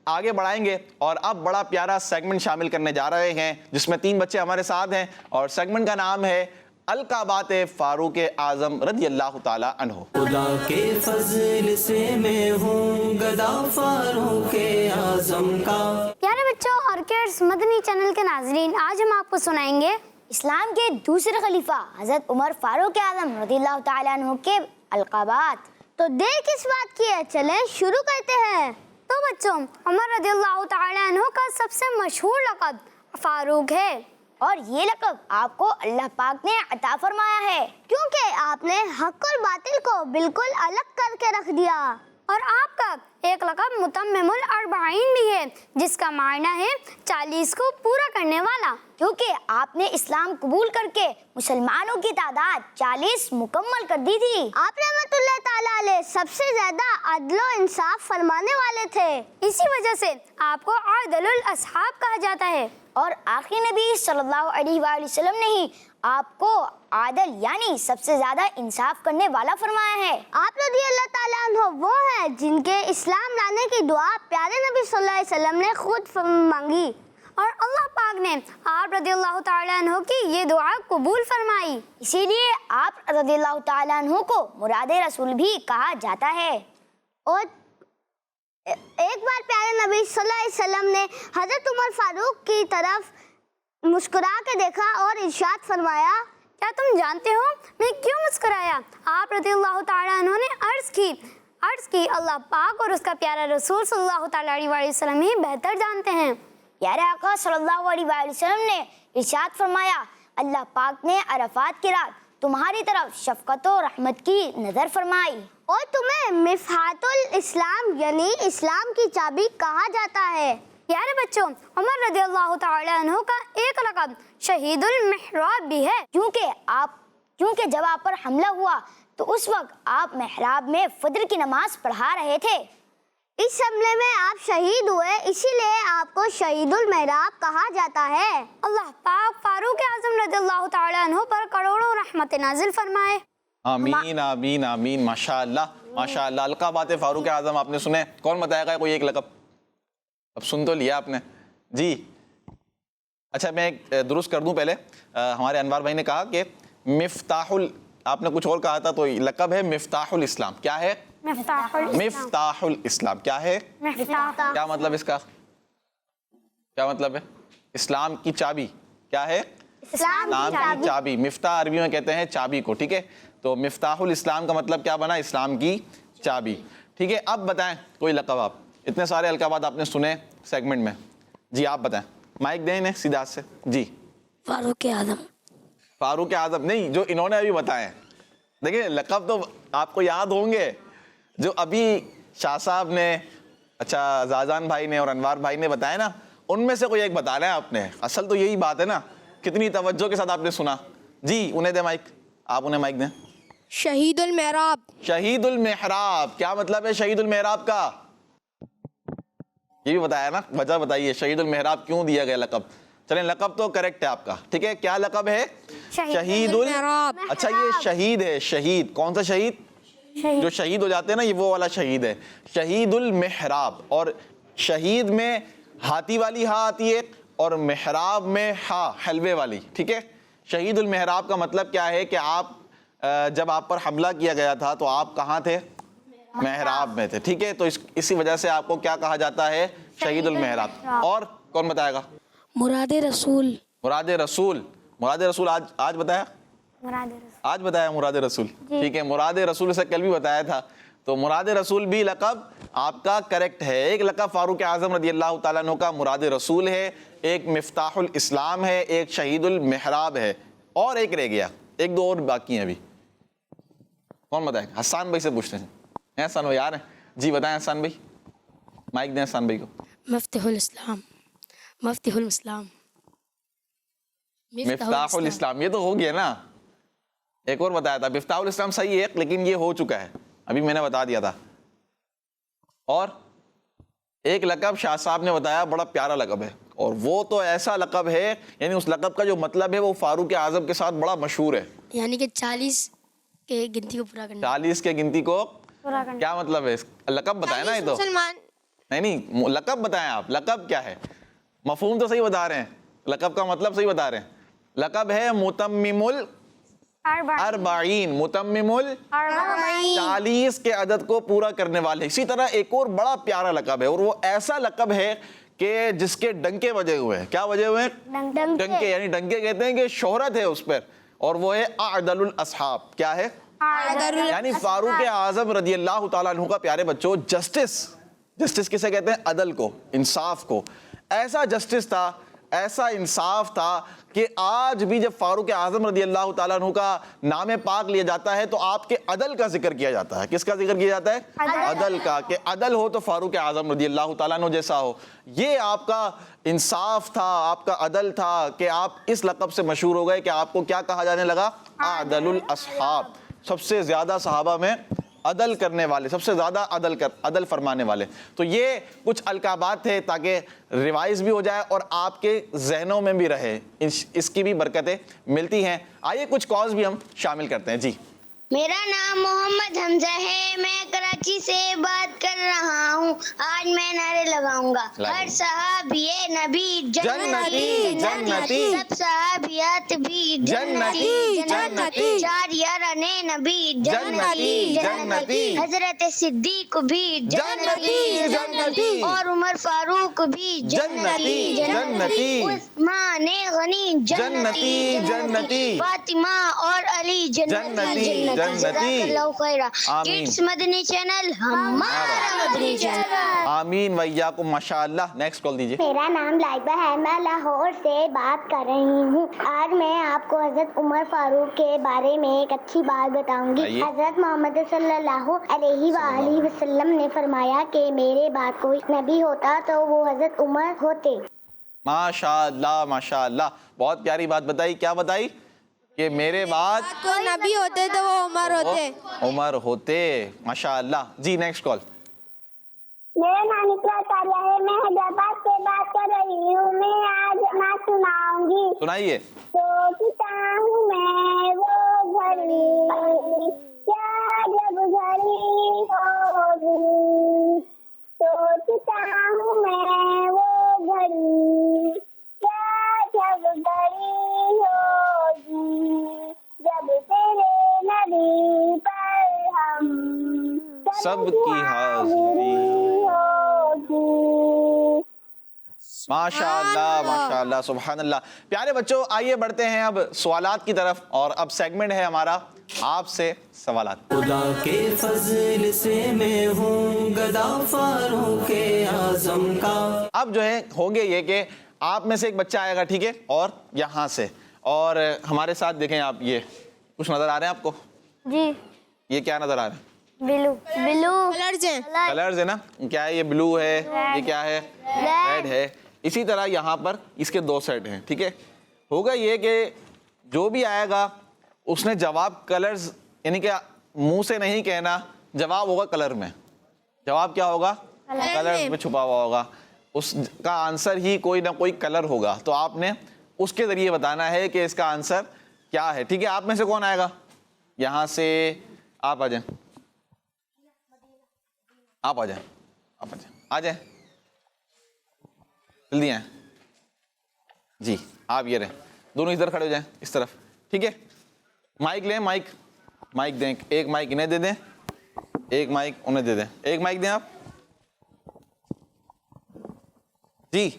آگے بڑھائیں گے، اور اب بڑا پیارا سیگمنٹ شامل کرنے جا رہے ہیں جس میں 3 بچے ہمارے ساتھ ہیں، اور سیگمنٹ کا نام ہے القابات فاروق اعظم رضی اللہ تعالی عنہ۔ خدا کے فضل سے میں ہوں گدا فاروق اعظم کا۔ پیارے بچوں اور کڈز مدنی چینل کے ناظرین، آج ہم آپ کو سنائیں گے اسلام کے دوسرے خلیفہ حضرت عمر فاروق اعظم رضی اللہ تعالیٰ عنہ کے القابات۔ تو دیر کس بات کی ہے، چلیں شروع کرتے ہیں۔ تو بچوں، عمر رضی اللہ تعالیٰ عنہ کا سب سے مشہور لقب فاروق ہے، اور یہ لقب آپ کو اللہ پاک نے عطا فرمایا ہے کیونکہ آپ نے حق اور باطل کو بالکل الگ کر کے رکھ دیا۔ اور آپ کا ایک لقب متمم الاربعین بھی ہے، جس کا معنی ہے 40 کو پورا کرنے والا، کیونکہ آپ نے اسلام قبول کر کے مسلمانوں کی تعداد 40 مکمل کر دی تھی۔ آپ رحمۃ اللہ تعالیٰ علیہ سب سے زیادہ عدل و انصاف فرمانے والے تھے، اسی وجہ سے آپ کو عادل الاصحاب کہا جاتا ہے، اور آخری نبی صلی اللہ علیہ وآلہ وسلم نے ہی آپ کو عادل یعنی سب سے زیادہ انصاف کرنے والا فرمایا ہے۔ آپ رضی اللہ تعالیٰ عنہ وہ ہیں جن کے اسلام لانے کی دعا پیارے نبی صلی اللہ علیہ وسلم نے خود مانگی اور اللہ پاک نے آپ رضی اللہ تعالیٰ عنہ کی یہ دعا قبول فرمائی، اسی لیے آپ رضی اللہ تعالیٰ عنہ کو مراد رسول بھی کہا جاتا ہے۔ اور ایک بار پیارے نبی صلی اللہ علیہ وسلم نے حضرت عمر فاروق کی طرف مسکرا کے دیکھا اور ارشاد فرمایا، کیا تم جانتے ہو میں کیوں مسکرایا؟ آپ رضی اللہ تعالیٰ عنہ نے عرض کی اللہ پاک اور اس کا پیارا رسول صلی اللہ تعالیٰ علیہ وسلم ہی بہتر جانتے ہیں۔ پیارے آقا صلی اللہ علیہ وسلم نے ارشاد فرمایا، اللہ پاک نے عرفات کی رات تمہاری طرف شفقت و رحمت کی نظر فرمائی اور تمہیں مفتاح الاسلام یعنی اسلام کی چابی کہا جاتا ہے۔ پیارے بچوں، عمر رضی اللہ تعالیٰ عنہ کا ایک لقب شہید المحراب بھی ہے، کیونکہ جب آپ پر حملہ ہوا تو اس وقت آپ محراب میں فجر کی نماز پڑھا رہے تھے، اس حملے میں آپ شہید ہوئے، اسی لیے آپ کو شہید المحراب کہا جاتا ہے۔ اللہ پاک فاروق اعظم رضی اللہ تعالیٰ عنہ پر کروڑوں رحمت نازل فرمائے۔ آمین آمین آمین، ماشاءاللہ ماشاءاللہ۔ القابات فاروق اعظم آپ نے سنے، کون بتائے گا کوئی ایک لقب؟ اب سن تو لیا آپ نے جی۔ اچھا میں ایک درست کر دوں پہلے، ہمارے انوار بھائی نے کہا کہ آپ نے کچھ اور کہا تھا، تو لقب ہے مفتاح الاسلام۔ کیا ہے؟ مفتاح الاسلام۔ کیا ہے؟ کیا مطلب اس کا؟ کیا مطلب ہے؟ اسلام کی چابی۔ کیا ہے؟ اسلام کی چابی۔ مفتاح عربی میں کہتے ہیں چابی کو، ٹھیک ہے؟ تو مفتاح الاسلام کا مطلب کیا بنا؟ اسلام کی چابی، ٹھیک ہے؟ اب بتائیں کوئی لقب، آپ اتنے سارے القابات آپ نے سنے سیگمنٹ میں، جی آپ بتائیں، مائک دیں انہیں سیدھا سے جی۔ فاروق اعظم۔ فاروق اعظم نہیں، جو انہوں نے ابھی بتائے، دیکھیں لقب تو آپ کو یاد ہوں گے، جو ابھی شاہ صاحب نے، اچھا زازان بھائی نے اور انوار بھائی نے بتائے نا، ان میں سے کوئی ایک بتانا ہے آپ نے۔ اصل تو یہی بات ہے نا، کتنی توجہ کے ساتھ آپ نے سنا جی۔ انہیں دیں مائک، آپ انہیں مائک دیں۔ شہید المحراب۔ شہید المحراب، کیا مطلب ہے شہید المحراب کا؟ یہ بھی بتایا نا، وجہ بتائیے شہید المحراب کیوں دیا گیا لقب۔ چلیں لقب تو کریکٹ ہے آپ کا، ٹھیک ہے؟ کیا لقب ہے؟ شہید المحراب۔ اچھا یہ شہید ہے، شہید کون سا شہید؟ جو شہید ہو جاتے ہیں نا، یہ وہ والا شہید ہے، شہید المحراب۔ اور شہید میں ہاتھی والی ہاں آتی ہے اور محراب میں ہاں حلوے والی، ٹھیک ہے؟ شہید المحراب کا مطلب کیا ہے کہ آپ جب آپ پر حملہ کیا گیا تھا تو آپ کہاں تھے؟ محراب میں تھے، ٹھیک ہے؟ تو اسی وجہ سے آپ کو کیا کہا جاتا ہے؟ شہید المحراب۔ اور کون بتائے گا؟ مراد رسول۔ مراد رسول۔ مراد رسول آج بتایا؟ آج بتایا مراد رسول، ٹھیک ہے؟ مراد رسول سے کل بھی بتایا تھا، تو مراد رسول بھی لقب آپ کا کریکٹ ہے۔ ایک لقب فاروق اعظم رضی اللہ تعالیٰ عنہ کا مراد رسول ہے، ایک مفتاح الاسلام ہے، ایک شہید المحراب ہے، اور ایک رہ گیا، ایک دو اور باقی ہیں ابھی۔ کون بتائے گا؟ حسان بھائی سے پوچھتے ہیں۔ حسان بھائی آ رہے ہیں جی، بتائیں حسان بھائی، مائک دیں حسان بھائی کو۔ مفتاح الاسلام۔ مفتاح الاسلام۔ مفتاح الاسلام، یہ تو ہو گیا نا، ایک اور بتایا تھا مفتاح الاسلام، صحیح ہے لیکن یہ ہو چکا ہے، ابھی میں نے بتا دیا تھا۔ اور ایک لقب شاہ صاحب نے بتایا، بڑا پیارا لقب ہے، اور وہ تو ایسا لقب ہے، یعنی اس لقب کا جو مطلب ہے وہ فاروق اعظم کے ساتھ بڑا مشہور ہے، یعنی کہ 40 کے گنتی کو پورا کرنا۔ 40 کے گنتی کو کیا مطلب ہے؟ لقب بتائیں نا، یہ تو نہیں لقب بتائیں آپ، لقب کیا ہے؟ مفہوم تو صحیح بتا رہے ہیں، لقب کا مطلب صحیح بتا رہے ہیں۔ لقب ہے متمم الاربعین، متمم 40 کے عدد کو پورا کرنے والے۔ اسی طرح ایک اور بڑا پیارا لقب ہے، اور وہ ایسا لقب ہے کہ جس کے ڈنکے بجے ہوئے ہیں۔ کیا بجے ہوئے ہیں؟ ڈنکے، یعنی ڈنکے کہتے ہیں کہ شہرت ہے اس پر، اور وہ ہے اعدل الاصحاب۔ کیا ہے؟ یعنی فاروق اعظم رضی اللہ تعالیٰ عنہ کا، پیارے بچوں، جسٹس کسے کہتے ہیں؟ عدل کو، انصاف کو۔ ایسا جسٹس تھا، ایسا انصاف تھا کہ آج بھی جب فاروق اعظم رضی اللہ تعالیٰ عنہ کا نام پاک لیا جاتا ہے تو آپ کے عدل کا ذکر کیا جاتا ہے۔ کس کا ذکر کیا جاتا ہے؟ عدل کا، کہ عدل ہو تو فاروق اعظم رضی اللہ تعالیٰ عنہ جیسا ہو۔ یہ آپ کا انصاف تھا، آپ کا عدل تھا کہ آپ اس لقب سے مشہور ہو گئے کہ آپ کو کیا کہا جانے لگا؟ اعدل الاصحاب۔ سب سے زیادہ صحابہ میں عدل کرنے والے، سب سے زیادہ عدل فرمانے والے. تو یہ کچھ القابات تھے تاکہ ریوائز بھی ہو جائے اور آپ کے ذہنوں میں بھی رہے، اس کی بھی برکتیں ملتی ہیں. آئیے کچھ کالز بھی ہم شامل کرتے ہیں. جی میرا نام محمد حمزہ ہے، میں کراچی سے بات کر رہا ہوں. آج میں نعرے لگاؤں گا. ہر صحابی نبی جنتی جنتی، سب صحابیات بھی جنتی جنتی، 4 یاران نبی جنتی جنتی، حضرت صدیق بھی جنتی جنتی، اور عمر فاروق بھی جنتی جنتی، عثمان غنی جنتی جنتی، فاطمہ اور علی جنتی جزاک اللہ خیرہ. کڈس مدنی چینل ہمارا مدنی چینل. آمین وإیاکم. ماشاء اللہ. نیکسٹ کال دیجیے. میرا نام لائبہ ہے، میں لاہور سے بات کر رہی ہوں. آج میں آپ کو حضرت عمر فاروق کے بارے میں ایک اچھی بات بتاؤں گی. حضرت محمد صلی اللہ علیہ وآلہ وسلم نے فرمایا کہ میرے بعد کوئی نبی ہوتا تو وہ حضرت عمر ہوتے. ماشاء اللہ ماشاء اللہ، بہت پیاری بات بتائی. کیا بتائی؟ کہ میرے بعد کوئی نبی ہوتے تو وہ عمر ہوتے. عمر ہوتے. ماشاء اللہ. جی نیکسٹ کال. میرا نام اقرا طالعہ ہے، میں حیدرآباد سے بات کر رہی ہوں. میں آج نعت سناؤں گی. سنائیے. سوچتا ہوں میں وہ گھڑی کیا جب گھڑی ہوگی، سوچتا ہوں میں وہ گھڑی کیا جب گھڑی ہوگی، جب تیرے نبی پر ہم سب کی حاضری ہوگی. ماشاء اللہ ماشاء اللہ سبحان اللہ. پیارے بچوں آئیے بڑھتے ہیں اب سوالات کی طرف، اور اب سیگمنٹ ہے ہمارا آپ سے سوالات. خدا کے فضل سے میں ہوں گدا فاروق اعظم کا. اب جو ہے ہوں گے یہ کہ آپ میں سے ایک بچہ آئے گا، ٹھیک ہے، اور یہاں سے، اور ہمارے ساتھ دیکھیں آپ، یہ کچھ نظر آ رہے ہیں آپ کو؟ جی یہ کیا نظر آ رہا ہے؟ بلو کلرز ہیں. کلرز ہے نا. کیا ہے یہ؟ بلو ہے. یہ کیا ہے؟ ریڈ ہے. اسی طرح یہاں پر اس کے 2 سیٹ ہیں، ٹھیک ہے. ہوگا یہ کہ جو بھی آئے گا اس نے جواب کلرز، یعنی کہ منہ سے نہیں کہنا، جواب ہوگا کلر میں. جواب کیا ہوگا؟ کلر میں چھپا ہوا ہوگا. اس کا آنسر ہی کوئی نہ کوئی کلر ہوگا. تو آپ نے اس کے ذریعے بتانا ہے کہ اس کا آنسر کیا ہے. ٹھیک ہے. آپ میں سے کون آئے گا؟ یہاں سے آپ آ جائیں، آپ آ جائیں، آپ آ جائیں، آ جائیں جلدی آئیں. جی آپ یہ رہیں، دونوں ادھر کھڑے ہو جائیں اس طرف. ٹھیک ہے. مائک لیں، مائک دیں. ایک مائک انہیں دے دیں، ایک مائک انہیں دے دیں. ایک مائک دیں آپ. جی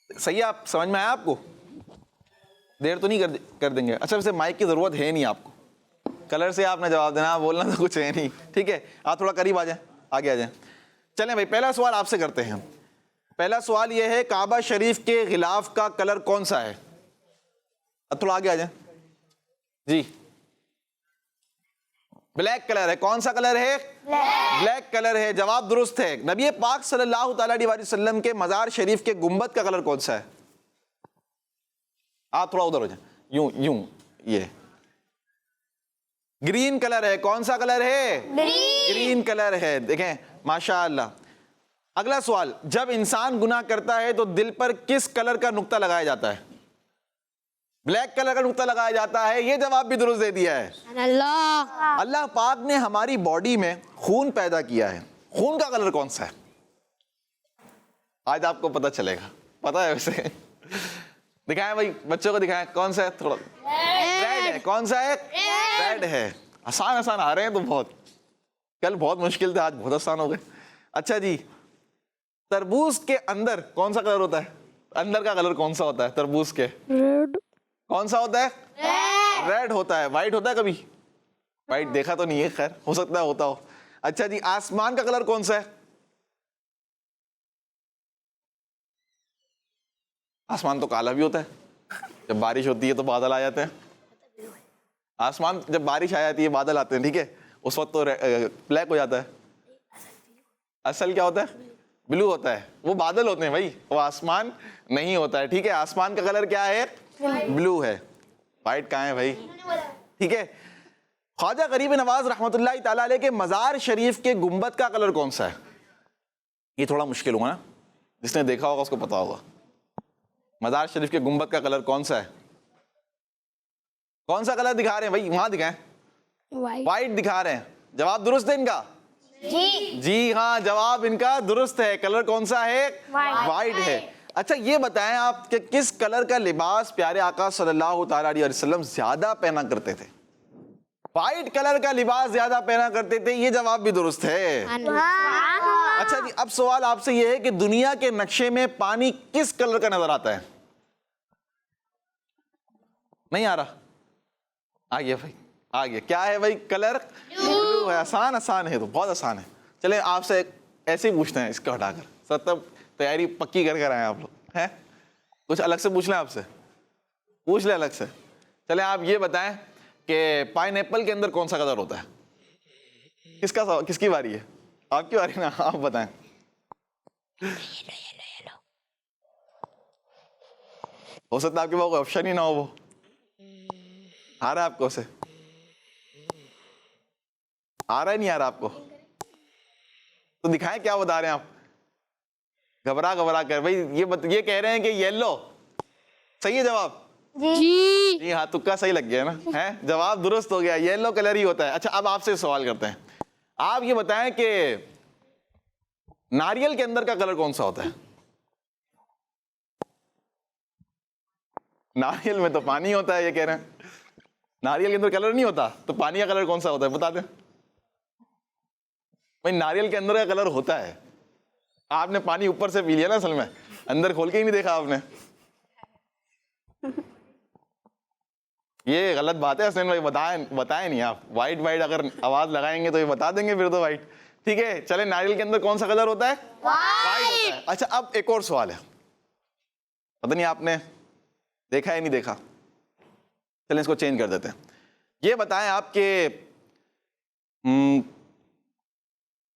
صحیح ہے. آپ سمجھ میں آیا؟ آپ کو دیر تو نہیں کر دیں گے؟ اچھا ویسے مائک کی ضرورت ہے نہیں آپ کو، کلر سے آپ نے جواب دینا، بولنا تو کچھ ہے نہیں. ٹھیک ہے. آپ تھوڑا قریب آ جائیں، آگے آ جائیں. چلیں بھائی پہلا سوال آپ سے کرتے ہیں. پہلا سوال یہ ہے کعبہ شریف کے غلاف کا کلر کون سا ہے؟ اب تھوڑا آگے آ جائیں. جی بلیک کلر ہے. کون سا کلر ہے؟ بلیک کلر ہے. جواب درست ہے. نبی پاک صلی اللہ تعالی علیہ وسلم کے مزار شریف کے گنبد کا کلر کون سا ہے؟ آپ تھوڑا ادھر ہو جائیں، یوں یہ گرین کلر ہے. کون سا کلر ہے؟ گرین کلر ہے. دیکھیں ماشاء اللہ. اگلا سوال، جب انسان گناہ کرتا ہے تو دل پر کس کلر کا نقطہ لگایا جاتا ہے؟ بلیک کلر کا نقطہ لگایا جاتا ہے. یہ جواب بھی درست دے دیا ہے. اللہ پاک نے ہماری باڈی میں خون پیدا کیا ہے. خون کا کلر کون سا ہے؟ آج آپ کو پتہ چلے گا. پتہ ہے ویسے؟ دکھائیں بھائی، بچوں کو دکھائیں. کون سا ہے؟ تھوڑا ریڈ ہے. کون سا ہے؟ ریڈ ہے. آسان آ رہے ہیں تو بہت. کل بہت مشکل تھے، آج بہت آسان ہو گئے. اچھا جی، تربوز کے اندر کون سا کلر ہوتا ہے؟ اندر کا کلر کون سا ہوتا ہے تربوز کے؟ ریڈ. کون سا ہوتا ہے؟ ریڈ ہوتا ہے. وائٹ ہوتا ہے کبھی؟ وائٹ دیکھا تو نہیں ہے، خیر ہو سکتا ہے ہوتا ہو. اچھا جی، آسمان کا کلر کون سا ہے؟ آسمان تو کالا بھی ہوتا ہے. جب بارش ہوتی ہے تو بادل آ جاتے ہیں. آسمان جب بارش آ جاتی ہے، بادل آتے ہیں، ٹھیک ہے، اس وقت تو بلیک ہو جاتا ہے. اصل کیا ہوتا ہے؟ بلو ہوتا ہے. وہ بادل ہوتے ہیں بھائی، وہ آسمان نہیں ہوتا ہے. ٹھیک ہے. آسمان کا کلر کیا ہے؟ بلو ہے. وائٹ کہاں ہے بھائی؟ ٹھیک ہے. خواجہ غریب نواز رحمۃ اللہ تعالیٰ علیہ کے مزار شریف کے گنبد کا کلر کون سا ہے؟ یہ تھوڑا مشکل ہوگا نا، جس نے دیکھا ہوگا اس کو پتا ہوگا. مزار شریف کے گنبد کا کلر کون سا ہے؟ کون سا کلر دکھا رہے ہیں بھائی؟ وہاں دکھائیں. وائٹ دکھا رہے ہیں. جواب درست ہے ان کا؟ جی ہاں، جواب ان کا درست ہے. کلر کون سا ہے؟ وائٹ ہے. اچھا یہ بتائیں آپ کہ کس کلر کا لباس پیارے آقا صلی اللہ تعالیٰ علیہ وسلم زیادہ پہنا کرتے تھے؟ وائٹ کلر کا لباس زیادہ پہنا کرتے تھے. یہ جواب بھی درست ہے. اچھا جی، اب سوال آپ سے یہ ہے کہ دنیا کے نقشے میں پانی کس کلر کا نظر آتا ہے؟ نہیں آ رہا؟ آگے بھائی، آگے کیا ہے بھائی؟ کلر بلو ہے. آسان ہے، تو بہت آسان ہے. چلیں آپ سے ایسے ہی پوچھتے ہیں اس کو ہٹا کر. سب تب تیاری پکی کر آئے آپ لوگ ہیں؟ کچھ الگ سے پوچھ لیں آپ سے؟ پوچھ لیں الگ سے. چلیں آپ یہ بتائیں کہ پائن ایپل کے اندر کون سا کلر ہوتا ہے؟ کس کی باری ہے؟ آپ کی باری نا، آپ بتائیں. ہو سکتا ہے آپ کے پاس کوئی آپشن ہی نہ ہو. وہ آ رہا ہے آپ کو؟ سے آ رہا ہے نہیں آ رہا آپ کو؟ تو دکھائیں کیا بتا رہے ہیں آپ. گھبرا کر بھائی یہ کہہ رہے ہیں کہ یلو. صحیح ہے جواب؟ جی ہاں، تکا صحیح لگ گیا نا. ہے جواب درست ہو گیا، یلو کلر ہی ہوتا ہے. اچھا اب آپ سے سوال کرتے ہیں. آپ یہ بتائیں کہ ناریل کے اندر کا کلر کون سا ہوتا ہے؟ ناریل میں تو پانی ہوتا ہے، یہ کہہ رہے ہیں. ناریل کے اندر کلر نہیں ہوتا، تو پانی کا کلر کون سا ہوتا ہے بتا دیں. بھائی ناریل کے اندر کا کلر ہوتا ہے. آپ نے پانی اوپر سے پی لیا نا، اصل میں اندر کھول کے ہی نہیں دیکھا آپ نے. یہ غلط بات ہے حسین بھائی. بتائیں نہیں آپ. وائٹ اگر آواز لگائیں گے تو یہ بتا دیں گے پھر تو وائٹ. ٹھیک ہے چلیں، ناریل کے اندر کون سا کلر ہوتا ہے؟ وائٹ ہوتا ہے. اچھا اب ایک اور سوال ہے، پتہ نہیں آپ نے دیکھا یا نہیں دیکھا. چلیں اس کو چینج کر دیتے ہیں. یہ بتائیں آپ کہ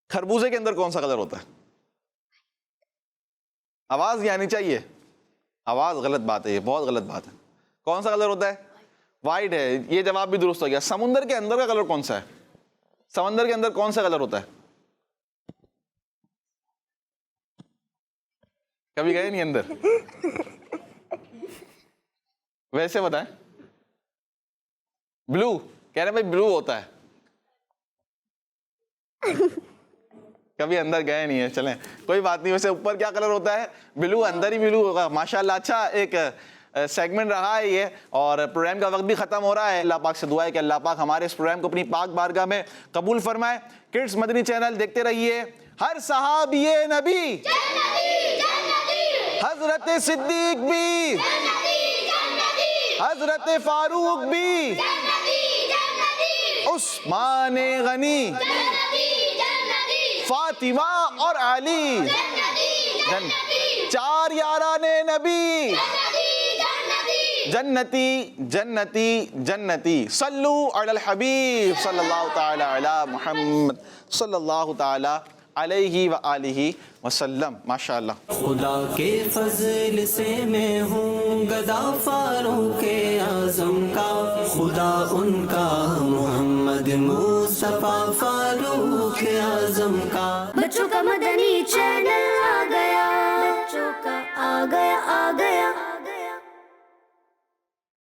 خربوزے کے اندر کون سا کلر ہوتا ہے؟ آواز یہ آنی چاہیے. آواز غلط بات ہے، یہ بہت غلط بات ہے. کون سا کلر ہوتا ہے؟ وائٹ ہے. یہ جواب بھی درست ہو گیا. سمندر کے اندر کا کلر کون سا ہے؟ سمندر کے اندر کون سا کلر ہوتا ہے؟ کبھی گئے نہیں اندر؟ ویسے بتائیں. بلو کہہ رہے ہیں بھائی، بلو ہوتا ہے. کبھی اندر گئے نہیں ہے. چلیں کوئی بات نہیں. ویسے اوپر کیا کلر ہوتا ہے؟ بلو. اندر ہی بلو ہوگا. ماشاءاللہ. اچھا ایک سیگمنٹ رہا ہے یہ، اور پروگرام کا وقت بھی ختم ہو رہا ہے. اللہ پاک سے دعا ہے کہ اللہ پاک ہمارے اس پروگرام کو اپنی پاک بارگاہ میں قبول فرمائے. کڈس مدنی چینل دیکھتے رہیے. ہر صحابی نبی حضرت صدیق بھی، حضرت فاروق بھی، عثمان غنی، فاطمہ اور علی، چار یاران نبی جنتی جنتی جنتی. صلو علی الحبیب صلی اللہ تعالی علی محمد صلی اللہ تعالی علیہ وآلہ وسلم. ماشاءاللہ. خدا کے فضل سے میں ہوں گدا فاروق اعظم کا، خدا ان کا محمد مصطفیٰ فاروق اعظم کا. بچوں کا مدنی چینل